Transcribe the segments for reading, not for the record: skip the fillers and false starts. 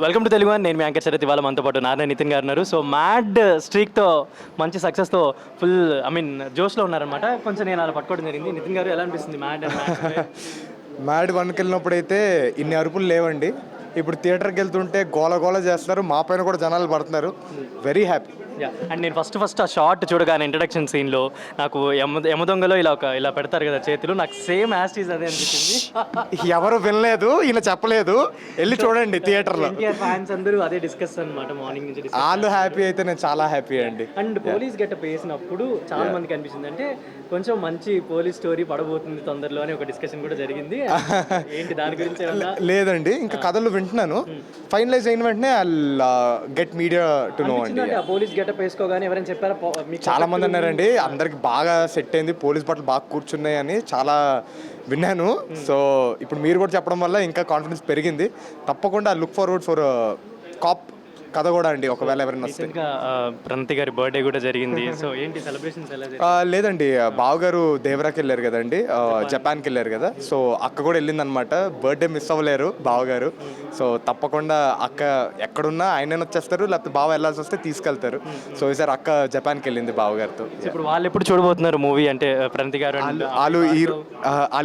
Welcome to Telugu one. నేను మీ anchor Sarath. ఇవాళ మనతో పాటు నారాయణ నితిన్ గారు ఉన్నారు. సో మ్యాడ్ స్ట్రీక్తో మంచి సక్సెస్తో ఫుల్ జోష్లో ఉన్నారనమాట. కొంచెం నేను అలా పట్టుకోవడం జరిగింది. నితిన్ గారు ఎలా అనిపిస్తుంది మ్యాడ్ మ్యాడ్ వన్కి వెళ్ళినప్పుడు అయితే ఇన్ని అరుపులు లేవండి. ఇప్పుడు థియేటర్కి వెళ్తుంటే గోల గోల చేస్తున్నారు, మా పైన కూడా జనాలు పడుతున్నారు. Very happy. అండ్ నేను ఫస్ట్ ఆ షార్ట్ చూడగానే ఇంట్రడక్షన్ సీన్లో నాకు యమదొంగలో ఇలా పెడతారు కదా చేతులు, నాకు సేమ్ యాస్టీస్ అదే అనిపించింది. ఎవరు వినలేదు, ఈయన చెప్పలేదు, వెళ్ళి చూడండి థియేటర్లో. ఫ్యాన్స్ అందరూ అదే డిస్కస్ అనమాట మార్నింగ్ నుంచి. వాళ్ళు హ్యాపీ అయితే నేను చాలా హ్యాపీ అండి. అండ్ పోలీస్ గెటప్ వేసినప్పుడు చాలా మందికి అనిపించింది అంటే కొంచెం మంచి పోలీస్ స్టోరీ పడబోతుంది తొందరలో అని ఒక డిస్కషన్ కూడా జరిగింది. ఏంటి దాని గురించి? లేదండి, ఇంకా కథలు వింటున్నాను. ఫైనలైజ్ అయిన వెంటనే గెట్ మీడియా టు నో అండి. పోలీస్ గెటప్ వేసుకోగానే ఎవరైనా చెప్పారా? చాలా మంది అన్నారండి, అందరికి బాగా సెట్ అయింది, పోలీస్ బట్టలు బాగా కూర్చున్నాయి అని చాలా విన్నాను. సో ఇప్పుడు మీరు కూడా చెప్పడం వల్ల ఇంకా కాన్ఫిడెన్స్ పెరిగింది. తప్పకుండా లుక్ ఫార్వర్డ్ ఫర్ కాప్ కథ కూడా అండి, ఒకవేళ ఎవరైనా వస్తే. ప్రణతి గారి బర్త్డే కూడా జరిగింది. సో ఏంటి సెలబ్రేషన్స్ ఎలా? లేదండి, బావగారు దేవరాకి వెళ్ళారు కదండి, జపాన్కి వెళ్ళారు కదా. సో అక్క కూడా వెళ్ళిందనమాట. బర్త్డే మిస్ అవ్వలేరు బావగారు. సో తప్పకుండా అక్క ఎక్కడున్నా ఆయన వచ్చేస్తారు, లేకపోతే బావ వెళ్ళాల్సి వస్తే తీసుకెళ్తారు. సో ఈసారి అక్క జపాన్కి వెళ్ళింది బావగారితో. ఇప్పుడు వాళ్ళు ఎప్పుడు చూడబోతున్నారు మూవీ? అంటే ప్రణతి గారు వాళ్ళు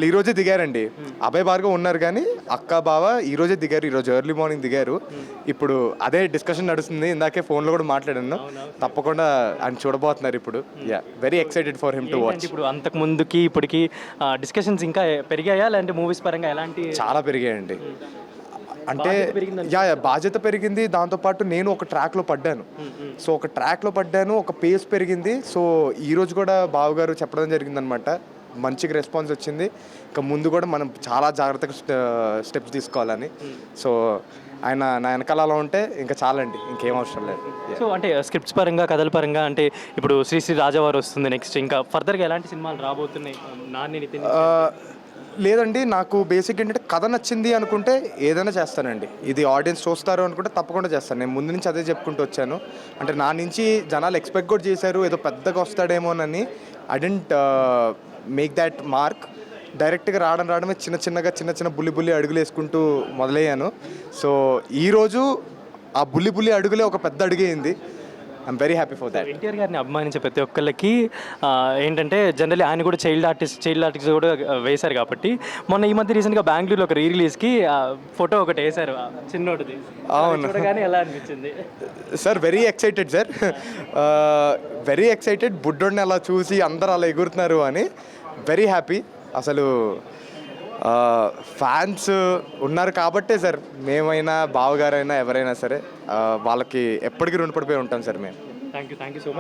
ఈ రోజే దిగారండి. అభయ్ భార్గవ్ ఉన్నారు కానీ అక్క బావ ఈ రోజే దిగారు. ఈ రోజు ఎర్లీ మార్నింగ్ దిగారు. ఇప్పుడు అదే డిస్కషన్ నడుస్తుంది. ఇందాకే ఫోన్లో కూడా మాట్లాడాను. తప్పకుండా ఆయన చూడబోతున్నారు ఇప్పుడు. Very excited for him to watch. ఇప్పుడు అంతకు ముందుకి ఇప్పటికి డిస్కషన్స్ ఇంకా పెరిగాయా, లేదంటే మూవీస్ పరంగా ఎలాంటి? చాలా పెరిగాయండి. అంటే బాధ్యత పెరిగింది, దాంతోపాటు నేను ఒక ట్రాక్లో పడ్డాను. సో ఒక ట్రాక్లో పడ్డాను, ఒక పేస్ పెరిగింది. సో ఈరోజు కూడా బావగారు చెప్పడం జరిగిందనమాట, మంచిగా రెస్పాన్స్ వచ్చింది. ఇంకా ముందు కూడా మనం చాలా జాగ్రత్తగా స్టెప్స్ తీసుకోవాలని. సో ఆయన నా వెనకాల అలా ఉంటే ఇంకా చాలండి, ఇంకేం అవసరం లేదు. సో అంటే స్క్రిప్ట్స్ పరంగా, కథల పరంగా అంటే ఇప్పుడు శ్రీ రాజావారు వస్తుంది నెక్స్ట్, ఇంకా ఫర్దర్గా ఎలాంటి సినిమాలు రాబోతున్నాయి? లేదండి, నాకు బేసిక్ ఏంటంటే కథ నచ్చింది అనుకుంటే ఏదైనా చేస్తానండి. ఇది ఆడియన్స్ చూస్తారు అనుకుంటే తప్పకుండా చేస్తాను. నేను ముందు నుంచి అదే చెప్పుకుంటూ వచ్చాను. అంటే నా నుంచి జనాలు ఎక్స్పెక్ట్ కూడా చేశారు ఏదో పెద్దగా వస్తాడేమోనని. I didn't make that mark. డైరెక్ట్గా రావడమే చిన్న చిన్న బుల్లి అడుగులు వేసుకుంటూ మొదలయ్యాను. సో ఈరోజు ఆ బుల్లి అడుగులే ఒక పెద్ద అడుగైంది. I'm very happy for that. NTR గారిని అభిమానించే ప్రతి ఒక్కళ్ళకి ఏంటంటే జనరల్లీ ఆయన కూడా చైల్డ్ ఆర్టిస్ట్ కూడా వేశారు కాబట్టి మొన్న ఈ మధ్య రీసెంట్గా బెంగళూరులో ఒక రీరిలీజ్కి ఫోటో ఒకటి వేశారు చిన్నోటిది. అవును, చూడగానే ఎలా అనిపించింది sir? Very excited sir, very excited. బుడ్డోడిని అలా చూసి అందరూ అలా ఎగురుతున్నారు అని వెరీ హ్యాపీ. అసలు ఫ్యాన్స్ ఉన్నారు కాబట్టే సార్ మేమైనా బావగారైనా ఎవరైనా సరే వాళ్ళకి ఎప్పటికీ రుణపడిపోయి ఉంటాం సార్ మేము. Thank you so much.